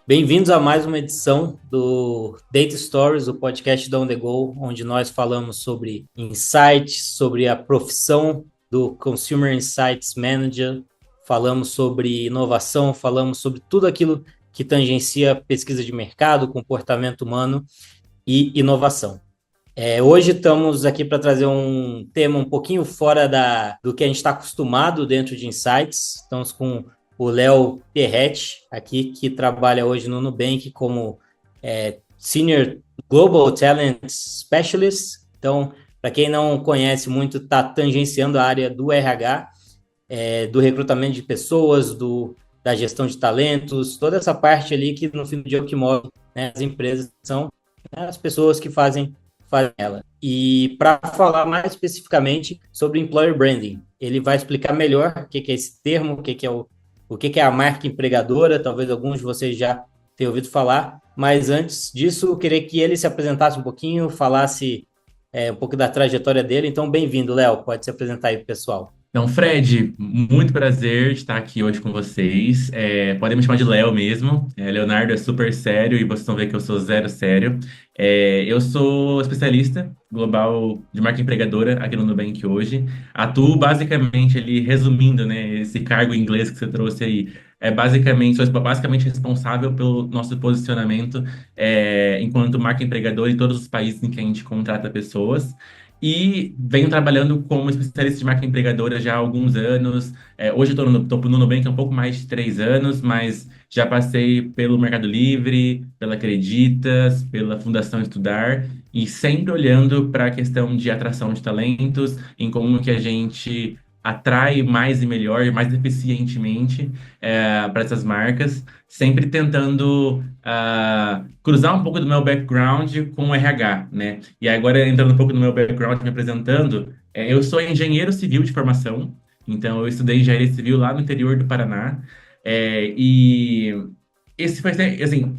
Bem-vindos a mais uma edição do Data Stories, o podcast da On The Go, onde nós falamos sobre insights, sobre a profissão do Consumer Insights Manager, falamos sobre inovação, falamos sobre tudo aquilo que tangencia pesquisa de mercado, comportamento humano e inovação. Hoje estamos aqui para trazer um tema um pouquinho fora do que a gente está acostumado dentro de Insights. Estamos com o Léo Perretti aqui, que trabalha hoje no Nubank como Senior Global Talent Specialist. Então, para quem não conhece muito, está tangenciando a área do RH, do recrutamento de pessoas, da gestão de talentos, toda essa parte ali que no fim do dia é o que move, né, as empresas são, né, as pessoas que fazem ela. E para falar mais especificamente sobre employer branding, ele vai explicar melhor o que é esse termo, o que é a marca empregadora. Talvez alguns de vocês já tenham ouvido falar, mas antes disso, eu queria que ele se apresentasse um pouquinho, falasse um pouco da trajetória dele. Então, bem-vindo, Léo. Pode se apresentar aí, pessoal. Então, Fred, muito prazer estar aqui hoje com vocês. Podem me chamar de Léo mesmo. Leonardo é super sério e vocês vão ver que eu sou zero sério. Eu sou especialista global de marca empregadora aqui no Nubank hoje. Atuo basicamente ali, resumindo, né, esse cargo em inglês que você trouxe aí. Sou basicamente responsável pelo nosso posicionamento enquanto marca empregadora em todos os países em que a gente contrata pessoas. E venho trabalhando como especialista de marca empregadora já há alguns anos. Hoje eu estou no Nubank há um pouco mais de 3 anos, mas já passei pelo Mercado Livre, pela Acreditas, pela Fundação Estudar, e sempre olhando para a questão de atração de talentos, em como que a gente atrai mais e melhor, mais eficientemente para essas marcas, sempre tentando cruzar um pouco do meu background com o RH, né? E agora, entrando um pouco no meu background, me apresentando, eu sou engenheiro civil de formação, então eu estudei engenharia civil lá no interior do Paraná, e esse foi, assim,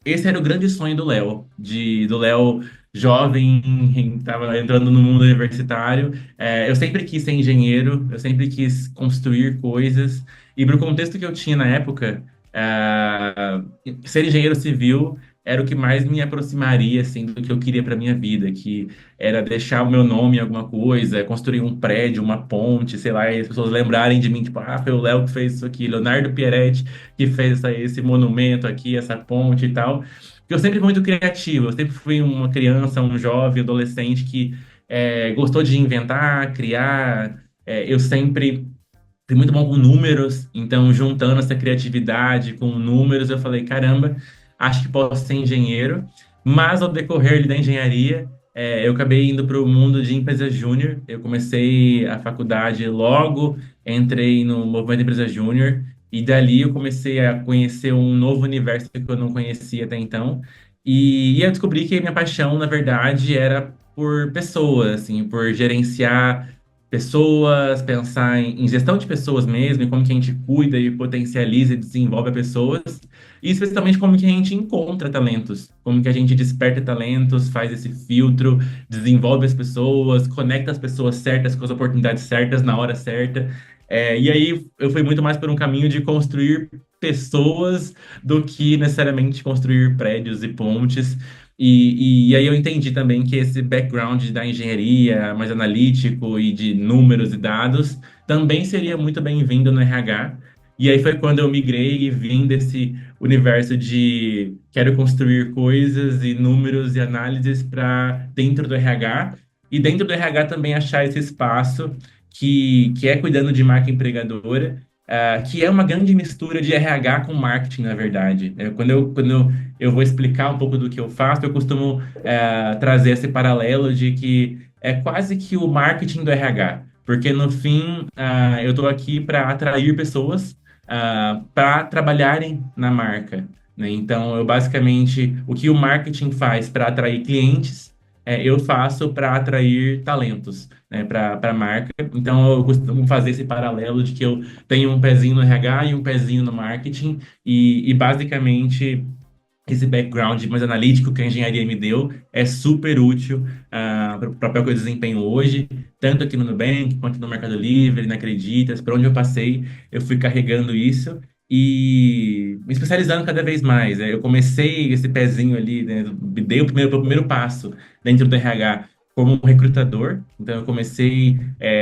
esse era o grande sonho do Léo, do Léo jovem, estava entrando no mundo universitário. Eu sempre quis ser engenheiro, eu sempre quis construir coisas, e para o contexto que eu tinha na época, ser engenheiro civil era o que mais me aproximaria assim do que eu queria para minha vida, que era deixar o meu nome em alguma coisa, construir um prédio, uma ponte, sei lá, e as pessoas lembrarem de mim, tipo, foi o Léo que fez isso aqui, Leonardo Pieretti que fez esse monumento aqui, essa ponte e tal. Porque eu sempre fui muito criativo, eu sempre fui uma criança, um jovem, adolescente que gostou de inventar, criar. Eu sempre fui muito bom com números, então juntando essa criatividade com números, eu falei, caramba, acho que posso ser engenheiro. Mas ao decorrer ali da engenharia, eu acabei indo para o mundo de empresa júnior. Eu comecei a faculdade logo, entrei no movimento de empresa júnior, e dali eu comecei a conhecer um novo universo que eu não conhecia até então. E eu descobri que a minha paixão, na verdade, era por pessoas, assim, por gerenciar pessoas, pensar em gestão de pessoas mesmo, em como que a gente cuida e potencializa e desenvolve pessoas, e especialmente como que a gente encontra talentos, como que a gente desperta talentos, faz esse filtro, desenvolve as pessoas, conecta as pessoas certas com as oportunidades certas na hora certa. E aí eu fui muito mais por um caminho de construir pessoas do que necessariamente construir prédios e pontes. E aí eu entendi também que esse background da engenharia, mais analítico e de números e dados, também seria muito bem-vindo no RH. E aí foi quando eu migrei e vim desse universo de quero construir coisas e números e análises para dentro do RH. E dentro do RH também achar esse espaço que é cuidando de marca empregadora, que é uma grande mistura de RH com marketing, na verdade. Quando eu vou explicar um pouco do que eu faço, eu costumo trazer esse paralelo de que é quase que o marketing do RH, porque no fim eu estou aqui para atrair pessoas para trabalharem na marca, né? Então, eu basicamente o que o marketing faz para atrair clientes, eu faço para atrair talentos, né, para a marca. Então, eu costumo fazer esse paralelo de que eu tenho um pezinho no RH e um pezinho no marketing, e basicamente esse background mais analítico que a engenharia me deu é super útil para o papel que eu desempenho hoje, tanto aqui no Nubank, quanto no Mercado Livre, na Acreditas, por onde eu passei, eu fui carregando isso. e me especializando cada vez mais. Eu comecei esse pezinho ali, né, dei o primeiro passo dentro do RH como um recrutador. Então, eu comecei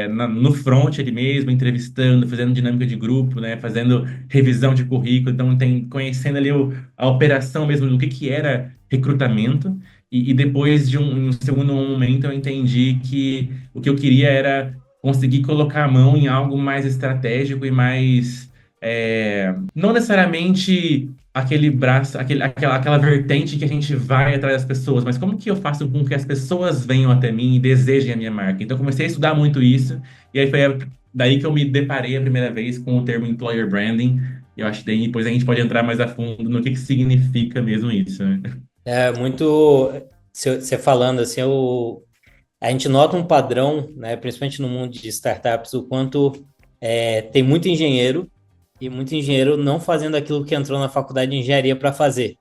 no front ali mesmo, entrevistando, fazendo dinâmica de grupo, né, fazendo revisão de currículo. Então, conhecendo ali a operação mesmo do que era recrutamento. E depois de um segundo momento, eu entendi que o que eu queria era conseguir colocar a mão em algo mais estratégico e mais não necessariamente aquele braço, aquela vertente que a gente vai atrás das pessoas, mas como que eu faço com que as pessoas venham até mim e desejem a minha marca? Então, eu comecei a estudar muito isso, e aí foi daí que eu me deparei a primeira vez com o termo employer branding. E eu acho que daí depois a gente pode entrar mais a fundo no que significa mesmo isso, né? É muito. Você falando assim, a gente nota um padrão, né, principalmente no mundo de startups, o quanto tem muito engenheiro e muito engenheiro não fazendo aquilo que entrou na faculdade de engenharia para fazer.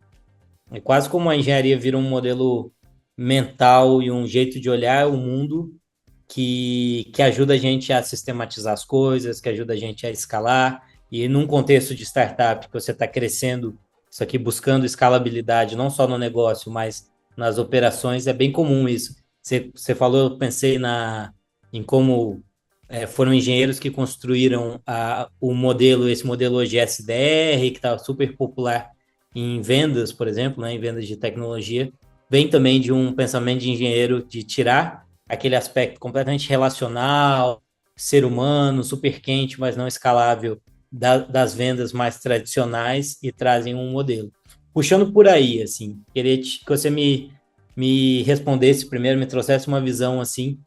É quase como a engenharia vira um modelo mental e um jeito de olhar o mundo que ajuda a gente a sistematizar as coisas, que ajuda a gente a escalar. E num contexto de startup que você está crescendo, isso aqui buscando escalabilidade, não só no negócio, mas nas operações, é bem comum isso. Você falou, eu pensei em como foram engenheiros que construíram o modelo, esse modelo hoje SDR, que está super popular em vendas, por exemplo, né, em vendas de tecnologia, vem também de um pensamento de engenheiro de tirar aquele aspecto completamente relacional, ser humano, super quente, mas não escalável das vendas mais tradicionais e trazem um modelo. Puxando por aí, assim, queria que você me respondesse primeiro, me trouxesse uma visão assim,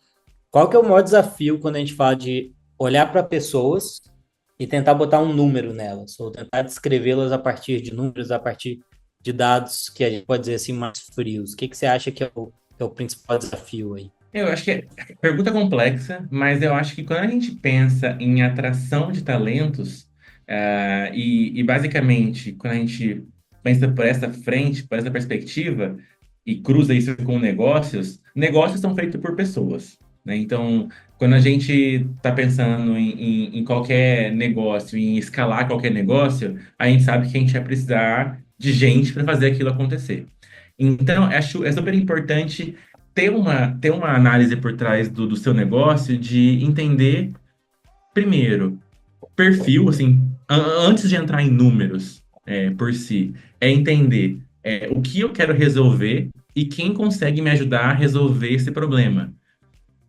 qual que é o maior desafio quando a gente fala de olhar para pessoas e tentar botar um número nelas, ou tentar descrevê-las a partir de números, a partir de dados que a gente pode dizer assim mais frios? O que que você acha que é o principal desafio aí? Eu acho que é pergunta complexa, mas eu acho que quando a gente pensa em atração de talentos, e basicamente quando a gente pensa por essa frente, por essa perspectiva, e cruza isso com negócios, negócios são feitos por pessoas, né? Então, quando a gente está pensando em qualquer negócio, em escalar qualquer negócio, a gente sabe que a gente vai precisar de gente para fazer aquilo acontecer. Então, acho é super importante ter uma análise por trás do seu negócio de entender, primeiro, perfil, assim, antes de entrar em números por si, é entender o que eu quero resolver e quem consegue me ajudar a resolver esse problema.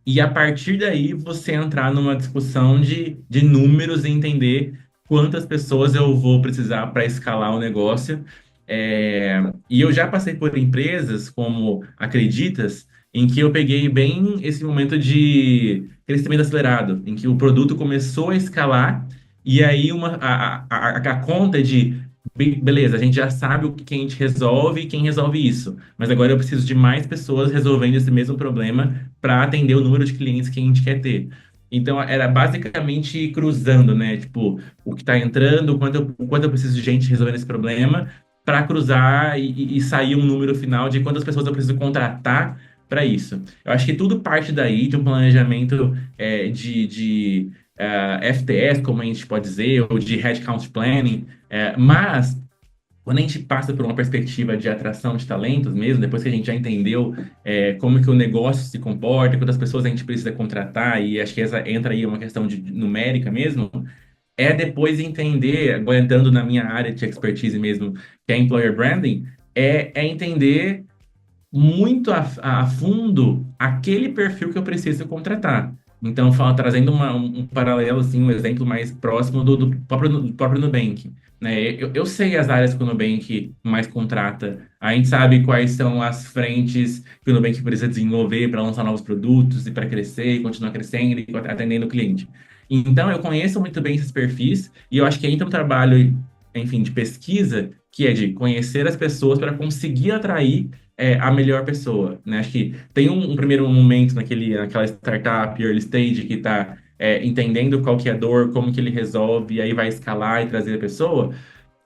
E a partir daí você entrar numa discussão de números e entender quantas pessoas eu vou precisar para escalar o negócio. E eu já passei por empresas como Acreditas, em que eu peguei bem esse momento de crescimento acelerado, em que o produto começou a escalar e aí a conta de beleza, a gente já sabe o que a gente resolve e quem resolve isso. Mas agora eu preciso de mais pessoas resolvendo esse mesmo problema para atender o número de clientes que a gente quer ter. Então, era basicamente cruzando, né? Tipo, o que está entrando, o quanto eu preciso de gente resolvendo esse problema, para cruzar e sair um número final de quantas pessoas eu preciso contratar para isso. Eu acho que tudo parte daí de um planejamento FTS, como a gente pode dizer, ou de headcount planning, mas quando a gente passa por uma perspectiva de atração de talentos mesmo, depois que a gente já entendeu como que o negócio se comporta, quantas pessoas a gente precisa contratar, e acho que essa entra aí uma questão de numérica mesmo, é depois entender, agora entrando na minha área de expertise mesmo, que é employer branding, é entender muito a fundo aquele perfil que eu preciso contratar. Então, trazendo um paralelo, assim, um exemplo mais próximo do próprio Nubank. Né? Eu sei as áreas que o Nubank mais contrata. A gente sabe quais são as frentes que o Nubank precisa desenvolver para lançar novos produtos e para crescer e continuar crescendo e atendendo o cliente. Então, eu conheço muito bem esses perfis e eu acho que entra um trabalho, enfim, de pesquisa, que é de conhecer as pessoas para conseguir atrair a melhor pessoa, né? Acho que tem um primeiro momento naquela startup early stage que está entendendo qual que é a dor, como que ele resolve, e aí vai escalar e trazer a pessoa,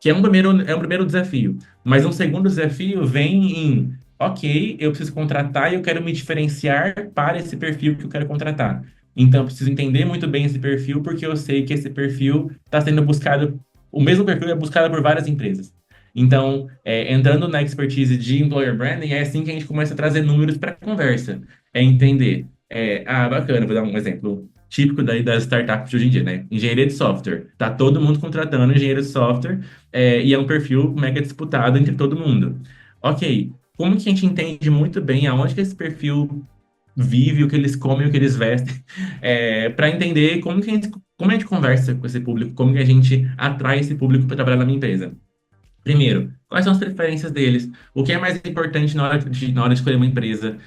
que é um primeiro desafio. Mas um segundo desafio vem ok, eu preciso contratar e eu quero me diferenciar para esse perfil que eu quero contratar. Então, eu preciso entender muito bem esse perfil, porque eu sei que esse perfil está sendo buscado o mesmo perfil é buscado por várias empresas. Então, entrando na expertise de employer branding, é assim que a gente começa a trazer números para a conversa. É entender, bacana, vou dar um exemplo típico daí das startups de hoje em dia, né? Engenharia de software. Tá todo mundo contratando engenheiro de software, e é um perfil mega disputado entre todo mundo. Ok, como que a gente entende muito bem aonde que esse perfil vive, o que eles comem, o que eles vestem, para entender como a gente conversa com esse público, como que a gente atrai esse público para trabalhar na minha empresa. Primeiro, quais são as preferências deles? O que é mais importante na hora de escolher uma empresa?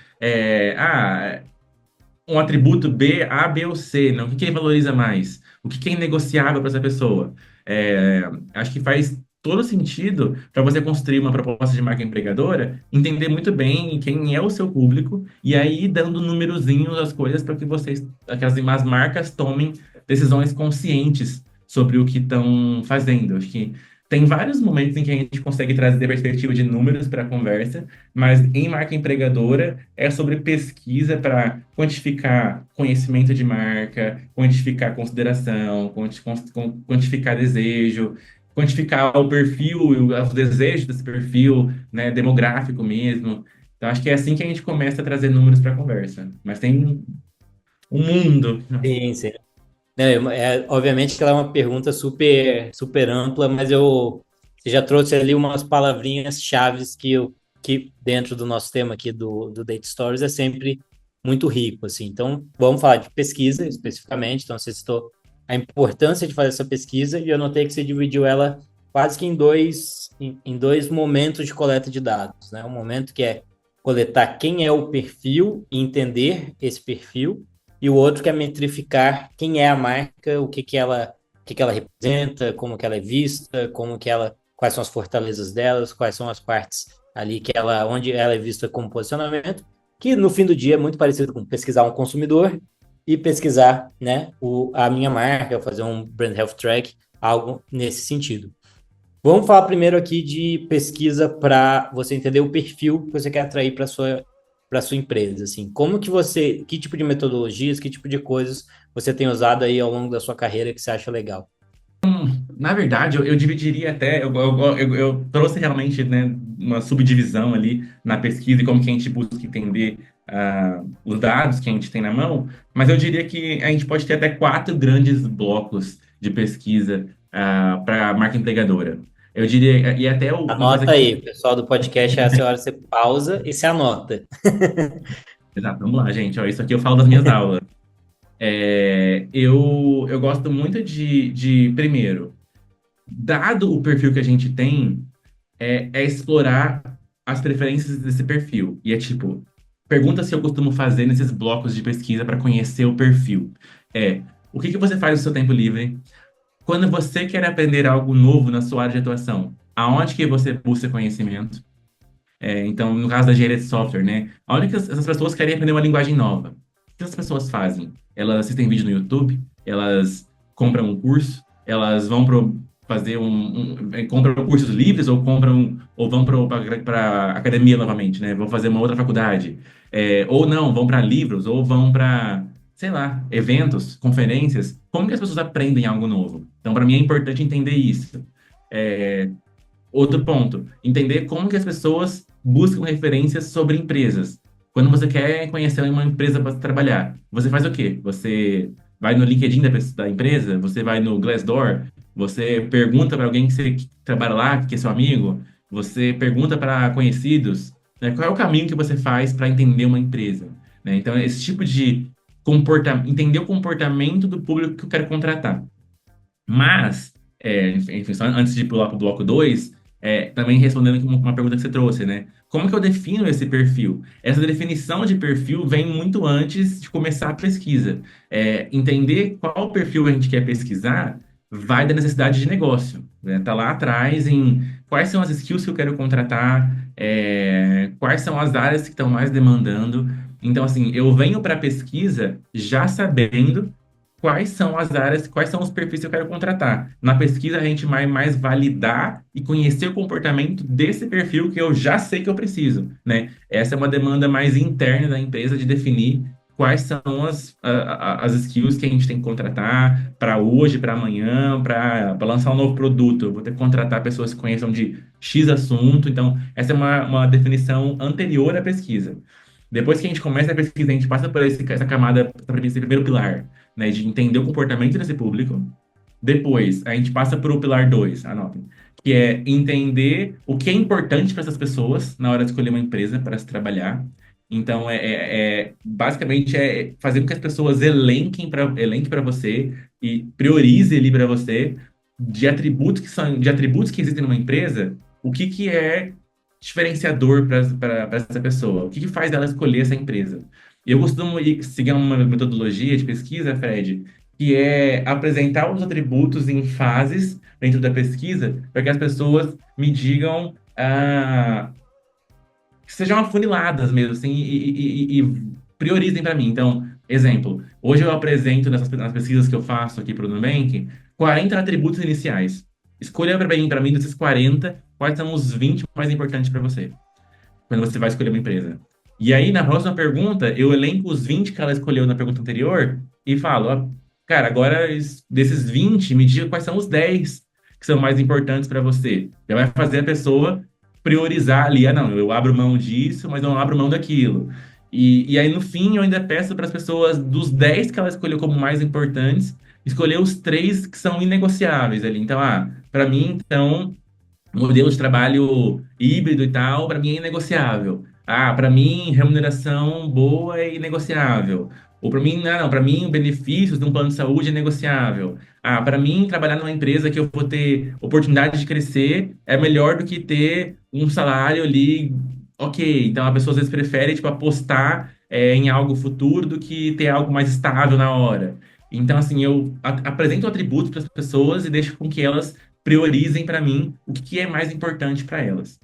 Um atributo B, A, B ou C, né? O que que ele valoriza mais? O que que é inegociável para essa pessoa? É, acho que faz todo sentido para você construir uma proposta de marca empregadora, entender muito bem quem é o seu público e aí ir dando numerozinhos às coisas para que as marcas tomem decisões conscientes sobre o que estão fazendo. Acho que tem vários momentos em que a gente consegue trazer perspectiva de números para a conversa, mas em marca empregadora é sobre pesquisa para quantificar conhecimento de marca, quantificar consideração, quantificar desejo, quantificar o perfil, os desejos desse perfil, né, demográfico mesmo. Então, acho que é assim que a gente começa a trazer números para a conversa. Mas tem um mundo. Sim, sim. Não, obviamente que ela é uma pergunta super, super ampla, mas você já trouxe ali umas palavrinhas chaves que dentro do nosso tema aqui do Data Stories é sempre muito rico, assim. Então, vamos falar de pesquisa especificamente. Então, você citou a importância de fazer essa pesquisa e eu notei que você dividiu ela quase que em dois momentos de coleta de dados, né? Um momento que é coletar quem é o perfil e entender esse perfil, e o outro que é metrificar quem é a marca, o que que ela representa, como que ela é vista, quais são as fortalezas delas, quais são as partes ali onde ela é vista como posicionamento, que no fim do dia é muito parecido com pesquisar um consumidor e pesquisar, né, a minha marca, fazer um brand health track, algo nesse sentido. Vamos falar primeiro aqui de pesquisa para você entender o perfil que você quer atrair para sua empresa, assim. Que tipo de metodologias, que tipo de coisas você tem usado aí ao longo da sua carreira que você acha legal? Na verdade, eu dividiria até, eu trouxe realmente, né, uma subdivisão ali na pesquisa e como que a gente busca entender os dados que a gente tem na mão, mas eu diria que a gente pode ter até quatro grandes blocos de pesquisa para a marca empregadora. Eu diria, e até uma coisa Anota que... aí, pessoal do podcast, é essa hora você pausa e se anota. Exato, vamos lá, gente, ó, isso aqui eu falo das minhas aulas. Eu gosto muito primeiro, dado o perfil que a gente tem, é explorar as preferências desse perfil. E é tipo, perguntas que eu costumo fazer nesses blocos de pesquisa para conhecer o perfil. O que que você faz no seu tempo livre? Quando você quer aprender algo novo na sua área de atuação, aonde que você busca conhecimento? Então, no caso da engenharia de software, né? Aonde que essas pessoas querem aprender uma linguagem nova? O que essas pessoas fazem? Elas assistem vídeo no YouTube? Elas compram um curso? Elas vão fazer compram cursos livres ou vão para academia novamente, né? Vão fazer uma outra faculdade. Ou não, vão para livros, ou vão para, sei lá, eventos, conferências. Como que as pessoas aprendem algo novo? Então, para mim é importante entender isso. É, Outro ponto, entender como que as pessoas buscam referências sobre empresas. Quando você quer conhecer uma empresa para trabalhar, você faz o quê? Você vai no LinkedIn da empresa, você vai no Glassdoor, você pergunta para alguém que trabalha lá, que é seu amigo, você pergunta para conhecidos, né? Qual é o caminho que você faz para entender uma empresa, né? Então, esse tipo de comportamento, entender o comportamento do público que eu quero contratar. Mas, enfim, só antes de pular para o bloco 2, também respondendo uma pergunta que você trouxe, né? Como que eu defino esse perfil? Essa definição de perfil vem muito antes de começar a pesquisa. Entender qual perfil a gente quer pesquisar vai da necessidade de negócio, né? Tá lá atrás em quais são as skills que eu quero contratar, quais são as áreas que estão mais demandando. Então, assim, eu venho para a pesquisa já sabendo quais são as áreas, quais são os perfis que eu quero contratar. Na pesquisa, a gente vai mais validar e conhecer o comportamento desse perfil que eu já sei que eu preciso, né? Essa é uma demanda mais interna da empresa de definir quais são as skills que a gente tem que contratar para hoje, para amanhã, para lançar um novo produto. Eu vou ter que contratar pessoas que conheçam de X assunto. Então, essa é uma definição anterior à pesquisa. Depois que a gente começa a pesquisa, a gente passa por essa camada, esse primeiro pilar, né, de entender o comportamento desse público. Depois, a gente passa para o pilar 2, anotem, que é entender o que é importante para essas pessoas na hora de escolher uma empresa para se trabalhar. Então, basicamente é fazer com que as pessoas elenquem para você e priorize ali para você de atributos que existem numa empresa, o que que é diferenciador para essa pessoa, o que que faz dela escolher essa empresa. Eu costumo seguir uma metodologia de pesquisa, Fred, que é apresentar os atributos em fases dentro da pesquisa, para que as pessoas me digam, que sejam afuniladas mesmo, assim, e priorizem para mim. Então, exemplo, hoje eu apresento nas pesquisas que eu faço aqui para o Nubank 40 atributos iniciais. Escolha para mim desses 40, quais são os 20 mais importantes para você quando você vai escolher uma empresa. E aí, na próxima pergunta, eu elenco os 20 que ela escolheu na pergunta anterior e falo, ó, cara, agora desses 20, me diga quais são os 10 que são mais importantes para você. Já vai fazer a pessoa priorizar ali, não, eu abro mão disso, mas não abro mão daquilo. E aí, no fim, eu ainda peço para as pessoas, dos 10 que ela escolheu como mais importantes, escolher os 3 que são inegociáveis ali. Então, para mim, então, modelo de trabalho híbrido e tal, para mim é inegociável. Para mim, remuneração boa é inegociável. Ou para mim, não, para mim, benefícios de um plano de saúde é negociável. Para mim, trabalhar numa empresa que eu vou ter oportunidade de crescer é melhor do que ter um salário ali, ok. Então, a pessoa às vezes prefere, tipo, apostar em algo futuro do que ter algo mais estável na hora. Então, assim, eu apresento atributos para as pessoas e deixo com que elas priorizem para mim o que é mais importante para elas.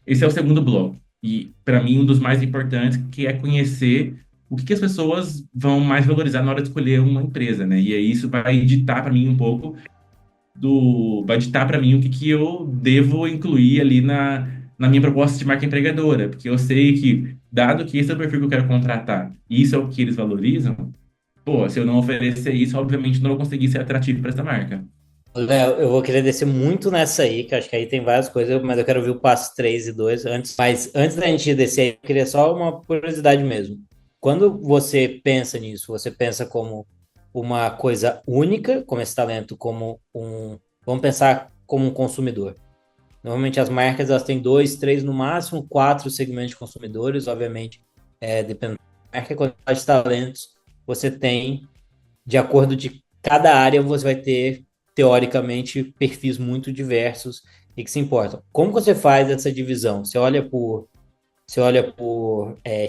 Esse é o segundo bloco. E, para mim, um dos mais importantes, que é conhecer o que as pessoas vão mais valorizar na hora de escolher uma empresa, né? E aí isso vai ditar para mim um pouco vai ditar para mim o que que eu devo incluir ali na minha proposta de marca empregadora, porque eu sei que, dado que esse é o perfil que eu quero contratar, e isso é o que eles valorizam, pô, se eu não oferecer isso, obviamente não vou conseguir ser atrativo para essa marca. Léo, eu vou querer descer muito nessa aí, que eu acho que aí tem várias coisas, mas eu quero ver o passo 3 e 2 antes. Mas antes da gente descer aí, eu queria só uma curiosidade mesmo. Quando você pensa nisso, você pensa como uma coisa única, como esse talento, como um. Vamos pensar como um consumidor. Normalmente as marcas elas têm dois, três, no máximo quatro segmentos de consumidores, obviamente, dependendo da marca, quantidade de talentos você tem, de acordo de cada área, você vai ter, teoricamente, perfis muito diversos e que se importam. Como você faz essa divisão? Você olha por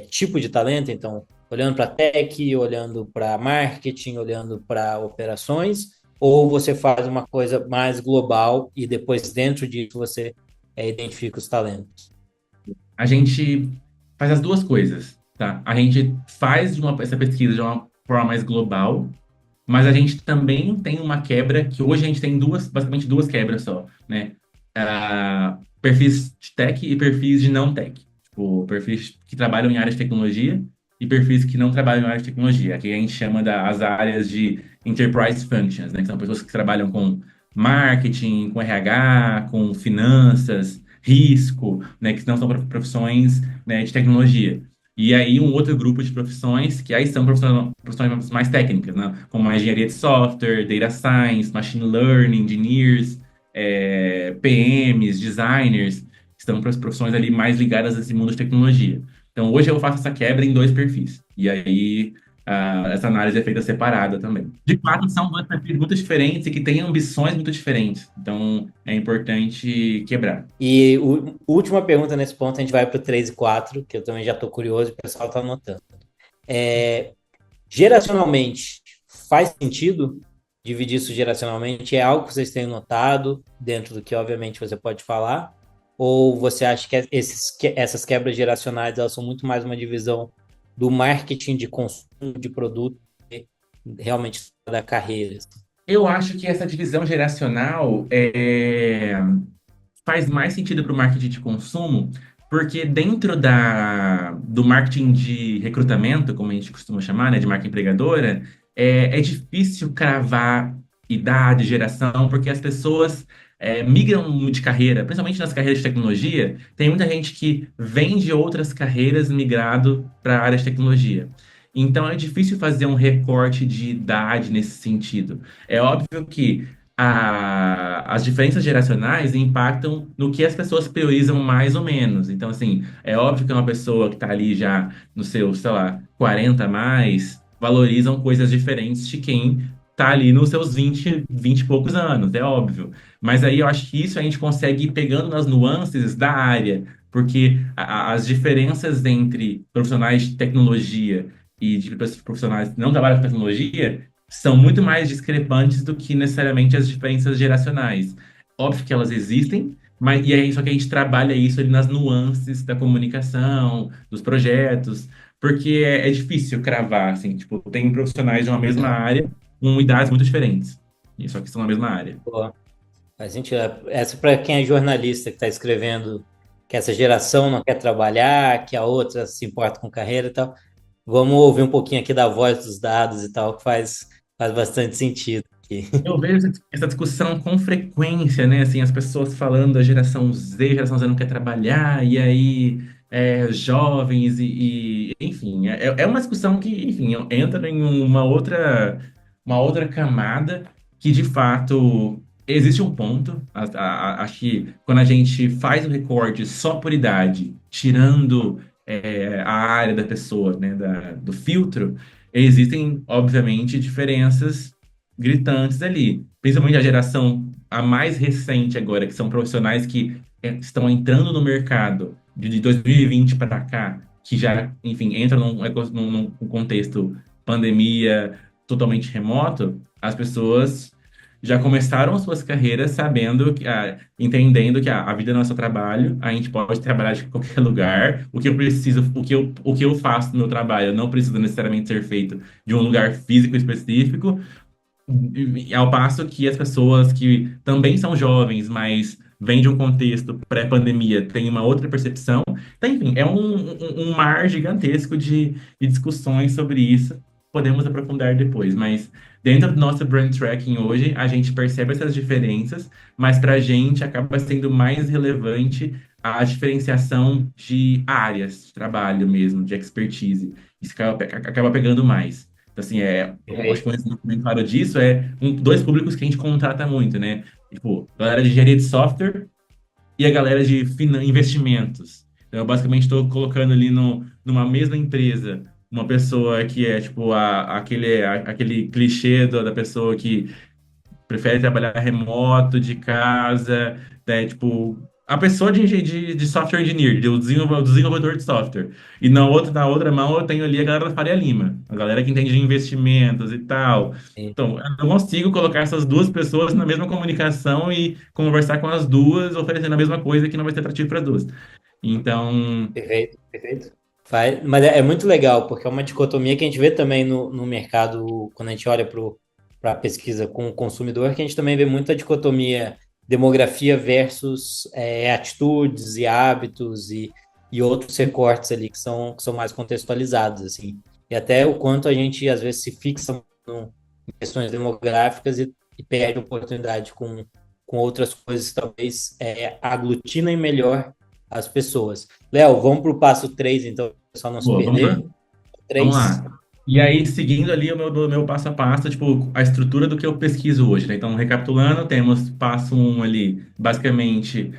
tipo de talento, então, olhando para tech, olhando para marketing, olhando para operações, ou você faz uma coisa mais global e depois dentro disso você identifica os talentos? A gente faz as duas coisas, tá? A gente faz essa pesquisa de uma forma mais global, mas a gente também tem uma quebra que hoje a gente tem basicamente duas quebras só, né? Perfis de tech e perfis de não tech. Tipo, perfis que trabalham em área de tecnologia e perfis que não trabalham em área de tecnologia. Aqui a gente chama das áreas de enterprise functions, né? Que são pessoas que trabalham com marketing, com RH, com finanças, risco, né? Que não são profissões, né, de tecnologia. E aí um outro grupo de profissões que aí são profissões mais técnicas, né? Como a engenharia de software, data science, machine learning, engineers, PMs, designers, que são profissões ali mais ligadas a esse mundo de tecnologia. Então hoje eu faço essa quebra em dois perfis. E aí essa análise é feita separada também. De fato, são dois perfis muito diferentes e que têm ambições muito diferentes. Então é importante quebrar. E última pergunta nesse ponto, a gente vai para o 3 e 4, que eu também já estou curioso e o pessoal está anotando. Geracionalmente, faz sentido dividir isso geracionalmente? É algo que vocês têm notado, dentro do que, obviamente, você pode falar? Ou você acha que essas quebras geracionais elas são muito mais uma divisão do marketing de consumo de produto, realmente da carreira? Eu acho que essa divisão geracional faz mais sentido para o marketing de consumo, Porque dentro do marketing de recrutamento, como a gente costuma chamar, né, de marca empregadora, é difícil cravar idade, geração, porque as pessoas migram de carreira, principalmente nas carreiras de tecnologia. Tem muita gente que vem de outras carreiras migrado para a área de tecnologia. Então é difícil fazer um recorte de idade nesse sentido. É óbvio que as diferenças geracionais impactam no que as pessoas priorizam mais ou menos. Então, assim, é óbvio que uma pessoa que está ali já no seu, sei lá, 40 a mais, valorizam coisas diferentes de quem está ali nos seus 20 e poucos anos, é óbvio. Mas aí eu acho que isso a gente consegue ir pegando nas nuances da área, porque as diferenças entre profissionais de tecnologia e de profissionais que não trabalham com tecnologia são muito mais discrepantes do que necessariamente as diferenças geracionais. Óbvio que elas existem, mas e aí só que a gente trabalha isso ali nas nuances da comunicação, dos projetos, porque é difícil cravar, assim, tipo, tem profissionais de uma mesma área com idades muito diferentes, e só que são na mesma área. Pô, a gente, essa para quem é jornalista que está escrevendo que essa geração não quer trabalhar, que a outra se importa com carreira e tal. Vamos ouvir um pouquinho aqui da voz dos dados e tal, que faz bastante sentido aqui. Eu vejo essa discussão com frequência, né? Assim, as pessoas falando da geração Z não quer trabalhar, e aí jovens enfim, é uma discussão que, enfim, entra em uma outra camada que, de fato, existe um ponto. Acho que quando a gente faz o recorte só por idade, tirando a área da pessoa, né, do filtro, existem, obviamente, diferenças gritantes ali. Principalmente a geração a mais recente agora, que são profissionais que estão entrando no mercado de 2020 para cá, que já, enfim, entram num contexto pandemia totalmente remoto, as pessoas já começaram suas carreiras sabendo, entendendo que a vida não é só trabalho, a gente pode trabalhar de qualquer lugar, o que eu preciso, o que eu faço no meu trabalho não precisa necessariamente ser feito de um lugar físico específico, ao passo que as pessoas que também são jovens, mas vêm de um contexto pré-pandemia, têm uma outra percepção. Então, enfim, é um mar gigantesco de discussões sobre isso. Podemos aprofundar depois, mas dentro do nosso brand tracking hoje, a gente percebe essas diferenças, mas para a gente acaba sendo mais relevante a diferenciação de áreas de trabalho mesmo, de expertise. Isso acaba pegando mais. Então, assim, eu acho que um exemplo bem claro disso dois públicos que a gente contrata muito, né? Tipo, a galera de engenharia de software e a galera de investimentos. Então, eu basicamente estou colocando ali numa mesma empresa uma pessoa que é, tipo, aquele clichê da pessoa que prefere trabalhar remoto, de casa, né? Tipo, a pessoa de software engineer, o desenvolvedor de software. E na outra mão eu tenho ali a galera da Faria Lima, a galera que entende de investimentos e tal. Então, eu não consigo colocar essas duas pessoas na mesma comunicação e conversar com as duas, oferecendo a mesma coisa que não vai ser atrativo para as duas. Então, Perfeito, perfeito. Mas é muito legal, porque é uma dicotomia que a gente vê também no mercado, quando a gente olha para a pesquisa com o consumidor, que a gente também vê muita dicotomia demografia versus atitudes e hábitos e outros recortes ali que são mais contextualizados, assim. E até o quanto a gente, às vezes, se fixa em questões demográficas e perde oportunidade com outras coisas que talvez aglutinem melhor as pessoas. Léo, vamos para o passo 3, então, só não se boa, vamos lá. perder. Vamos 3. lá. E aí, seguindo ali do meu passo a passo, tipo, a estrutura do que eu pesquiso hoje, né? Então, recapitulando, temos passo um ali, basicamente,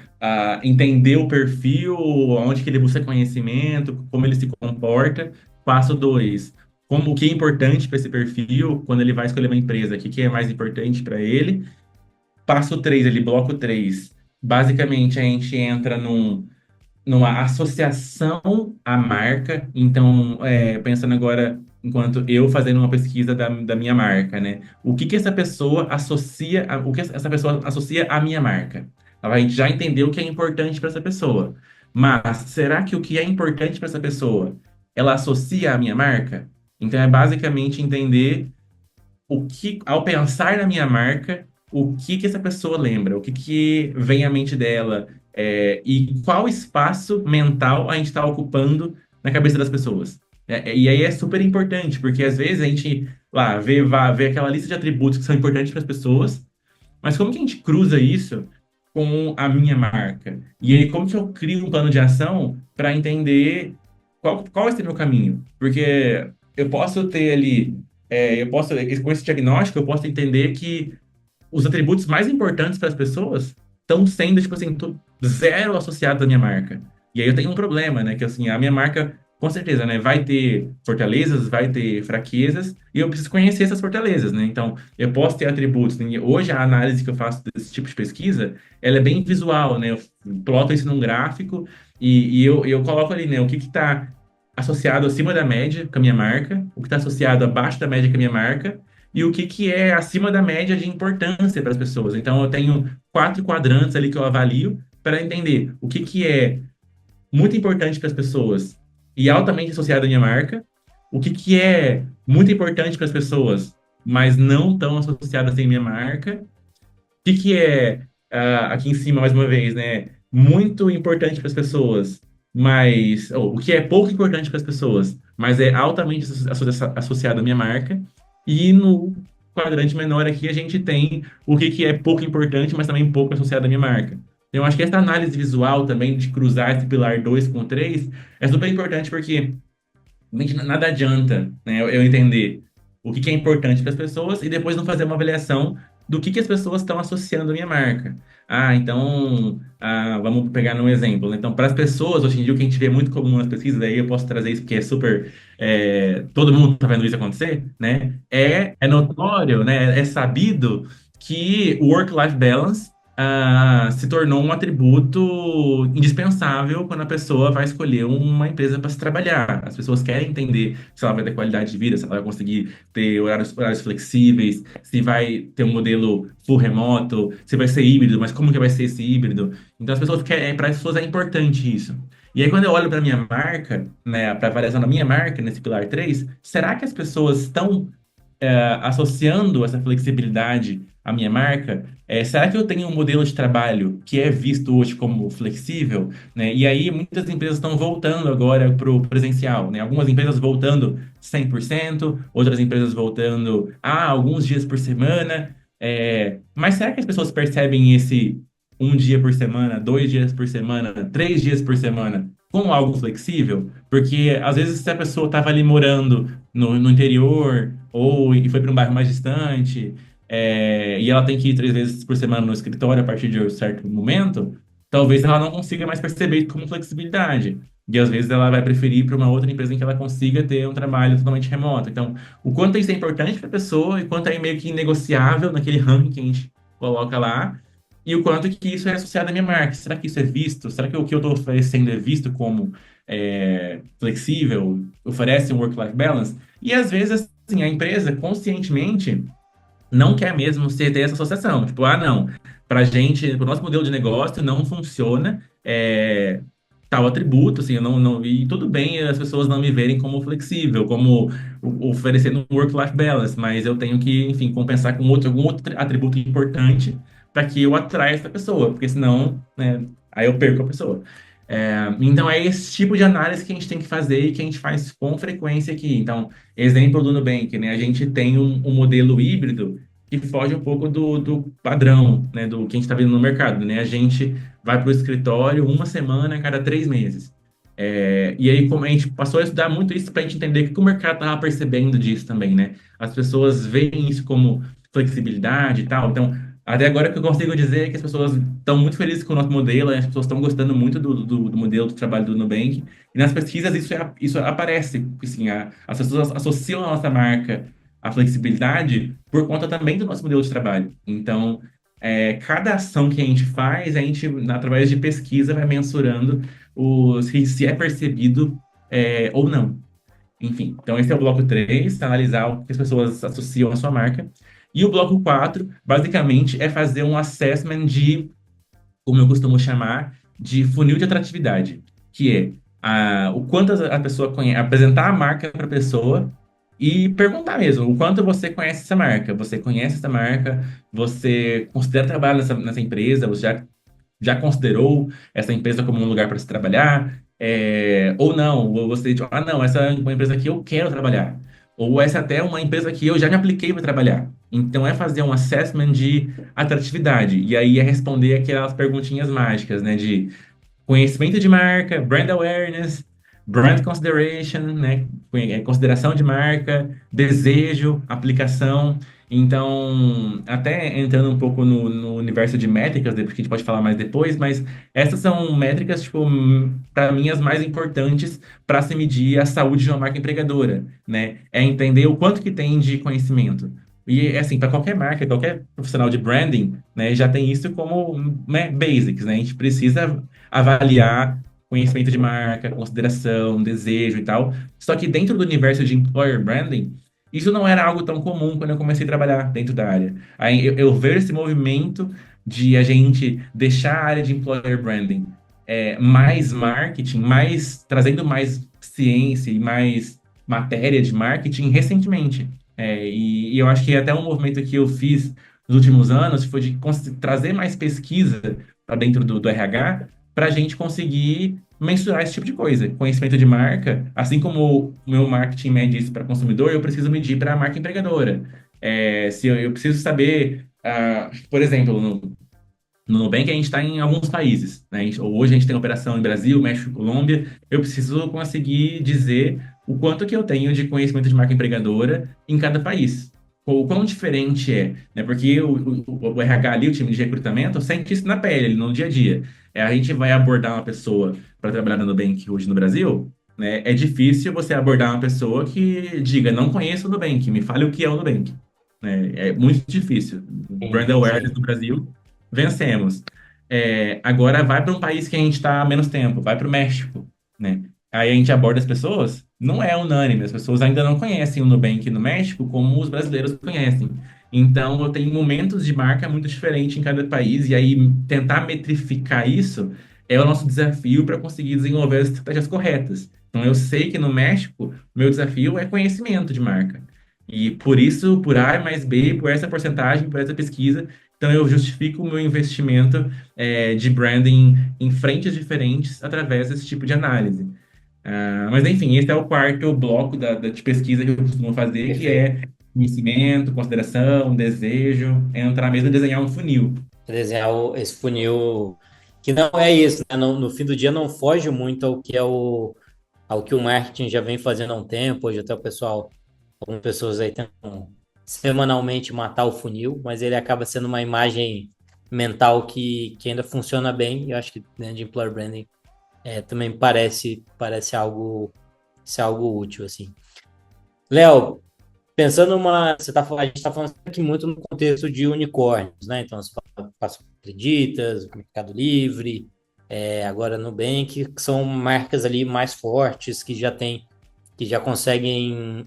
entender o perfil, onde que ele busca conhecimento, como ele se comporta. Passo 2, como o que é importante para esse perfil, quando ele vai escolher uma empresa, o que que é mais importante para ele. Passo 3 ali, bloco 3, basicamente, a gente entra numa associação à marca. Então, pensando agora, enquanto eu fazendo uma pesquisa da minha marca, né? O que que essa pessoa associa, o que essa pessoa associa à minha marca? A gente já entendeu o que é importante para essa pessoa. Mas será que o que é importante para essa pessoa, ela associa à minha marca? Então, é basicamente entender ao pensar na minha marca, o que que essa pessoa lembra, o que que vem à mente dela, E qual espaço mental a gente está ocupando na cabeça das pessoas. E aí é super importante, porque às vezes a gente lá vê aquela lista de atributos que são importantes para as pessoas, mas como que a gente cruza isso com a minha marca? E aí, como que eu crio um plano de ação para entender qual vai ser meu caminho? Porque eu posso ter ali, com esse diagnóstico, eu posso entender que os atributos mais importantes para as pessoas estão sendo, tipo assim, zero associados à minha marca. E aí eu tenho um problema, né? Que assim, a minha marca, com certeza, né? Vai ter fortalezas, vai ter fraquezas, e eu preciso conhecer essas fortalezas, né? Então, eu posso ter atributos, né? Hoje, a análise que eu faço desse tipo de pesquisa, ela é bem visual, né? Eu ploto isso num gráfico e eu coloco ali, né? O que está associado acima da média com a minha marca, o que está associado abaixo da média com a minha marca, e o que, que é acima da média de importância para as pessoas. Então, eu tenho 4 quadrantes ali que eu avalio para entender o que, que é muito importante para as pessoas e altamente associado à minha marca, o que, que é muito importante para as pessoas, mas não tão associado assim à minha marca, que é, aqui em cima, mais uma vez, né, muito importante para as pessoas, mas ou, o que é pouco importante para as pessoas, mas é altamente associado à minha marca. E no quadrante menor aqui a gente tem o que, que é pouco importante, mas também pouco associado à minha marca. Então, eu acho que essa análise visual também, de cruzar esse pilar 2 com o 3, é super importante porque realmente nada adianta, né, eu entender o que que é importante para as pessoas e depois não fazer uma avaliação do que as pessoas estão associando à minha marca. Então, vamos pegar um exemplo, né? Então, para as pessoas, hoje em dia, o que a gente vê muito comum nas pesquisas, aí eu posso trazer isso porque é super. Todo mundo está vendo isso acontecer, né? É notório, né? É sabido que o work-life balance se tornou um atributo indispensável quando a pessoa vai escolher uma empresa para se trabalhar. As pessoas querem entender se ela vai ter qualidade de vida, se ela vai conseguir ter horários flexíveis, se vai ter um modelo full remoto, se vai ser híbrido, mas como que vai ser esse híbrido? Então as pessoas querem, para as pessoas é importante isso. E aí, quando eu olho para minha marca, né, para a avaliação da minha marca nesse pilar 3, será que as pessoas estão associando essa flexibilidade à minha marca, será que eu tenho um modelo de trabalho que é visto hoje como flexível, né? E aí muitas empresas estão voltando agora para o presencial, né? Algumas empresas voltando 100%, outras empresas voltando alguns dias por semana. Mas será que as pessoas percebem esse um dia por semana, 2 dias por semana, 3 dias por semana como algo flexível? Porque às vezes se a pessoa estava ali morando no interior e foi para um bairro mais distante, e ela tem que ir 3 vezes por semana no escritório a partir de um certo momento, talvez ela não consiga mais perceber isso como flexibilidade. E às vezes ela vai preferir ir para uma outra empresa em que ela consiga ter um trabalho totalmente remoto. Então, o quanto isso é importante para a pessoa e quanto é meio que negociável naquele ranking que a gente coloca lá, e o quanto que isso é associado à minha marca. Será que isso é visto? Será que o que eu estou oferecendo é visto como flexível, oferece um work-life balance? E às vezes, assim, a empresa conscientemente não quer mesmo ter essa associação. Tipo, não, para gente, para o nosso modelo de negócio não funciona tal atributo, assim, eu não, e tudo bem as pessoas não me verem como flexível, como oferecendo um work-life balance, mas eu tenho que, enfim, compensar com algum outro atributo importante para que eu atraia essa pessoa, porque senão, né, aí eu perco a pessoa. Então, é esse tipo de análise que a gente tem que fazer e que a gente faz com frequência aqui. Então, exemplo do Nubank, né? A gente tem um modelo híbrido que foge um pouco do padrão, né? Do que a gente está vendo no mercado, né? A gente vai para o escritório uma semana a cada 3 meses. E aí, como a gente passou a estudar muito isso para a gente entender o que o mercado estava percebendo disso também, né? As pessoas veem isso como flexibilidade e tal. Então, até agora o que eu consigo dizer é que as pessoas estão muito felizes com o nosso modelo, né? As pessoas estão gostando muito do modelo do trabalho do Nubank. E nas pesquisas isso aparece, assim, as pessoas associam a nossa marca à flexibilidade por conta também do nosso modelo de trabalho. Então, cada ação que a gente faz, a gente, através de pesquisa, vai mensurando se é percebido ou não. Enfim, então esse é o bloco 3, analisar o que as pessoas associam à sua marca. E o bloco 4, basicamente, é fazer um assessment de, como eu costumo chamar, de funil de atratividade, que é o quanto a pessoa conhece, apresentar a marca para a pessoa e perguntar mesmo, o quanto você conhece essa marca? Você conhece essa marca? Você considera trabalhar nessa empresa? Você já já considerou essa empresa como um lugar para se trabalhar? Ou não, ou você, tipo, ah, não, essa é uma empresa que eu quero trabalhar. Ou essa até é uma empresa que eu já me apliquei para trabalhar. Então é fazer um assessment de atratividade. E aí é responder aquelas perguntinhas mágicas, né? De conhecimento de marca, brand awareness, brand consideration, né? Consideração de marca, desejo, aplicação. Então, até entrando um pouco no universo de métricas, depois que a gente pode falar mais depois, mas essas são métricas, tipo, para mim, as mais importantes para se medir a saúde de uma marca empregadora, né? É entender o quanto que tem de conhecimento. E, assim, para qualquer marca, qualquer profissional de branding, né, já tem isso como, né, basics, né? A gente precisa avaliar conhecimento de marca, consideração, desejo e tal. Só que dentro do universo de employer branding, isso não era algo tão comum quando eu comecei a trabalhar dentro da área. Aí eu vejo esse movimento de a gente deixar a área de employer branding mais marketing, mais trazendo mais ciência e mais matéria de marketing recentemente. E eu acho que até um movimento que eu fiz nos últimos anos foi de trazer mais pesquisa para dentro do RH para a gente conseguir mensurar esse tipo de coisa. Conhecimento de marca, assim como o meu marketing mede isso para consumidor, eu preciso medir para a marca empregadora. Se eu preciso saber, por exemplo, no Nubank a gente está em alguns países, né? Hoje a gente tem operação em Brasil, México, Colômbia. Eu preciso conseguir dizer o quanto que eu tenho de conhecimento de marca empregadora em cada país. O quão diferente é, né? Porque o RH ali, o time de recrutamento, sente isso na pele, no dia a dia. A gente vai abordar uma pessoa para trabalhar no Nubank hoje no Brasil, né? É difícil você abordar uma pessoa que diga, não conheço o Nubank, me fale o que é o Nubank. Né? É muito difícil. Brand Sim, awareness sim. no Brasil vencemos. Agora vai para um país que a gente está há menos tempo, vai para o México, né? Aí a gente aborda as pessoas, não é unânime, as pessoas ainda não conhecem o Nubank no México como os brasileiros conhecem. Então, eu tenho momentos de marca muito diferentes em cada país, e aí tentar metrificar isso é o nosso desafio para conseguir desenvolver as estratégias corretas. Então, eu sei que no México, meu desafio é conhecimento de marca. E por isso, por A mais B, por essa porcentagem, por essa pesquisa, então, eu justifico o meu investimento de branding em frentes diferentes através desse tipo de análise. Mas, enfim, esse é o quarto bloco de pesquisa que eu costumo fazer, que Perfeito. é conhecimento, consideração, desejo, entrar mesmo e desenhar um funil. Desenhar esse funil que não é isso, né? No fim do dia não foge muito ao que o marketing já vem fazendo há um tempo. Hoje até o pessoal, algumas pessoas aí tentam semanalmente matar o funil, mas ele acaba sendo uma imagem mental que ainda funciona bem. Eu acho que dentro de employer branding também parece algo ser algo útil assim. Léo, pensando a gente está falando aqui muito no contexto de unicórnios, né? Então, você fala Passo Acreditas, Mercado Livre, agora Nubank, que são marcas ali mais fortes, que já conseguem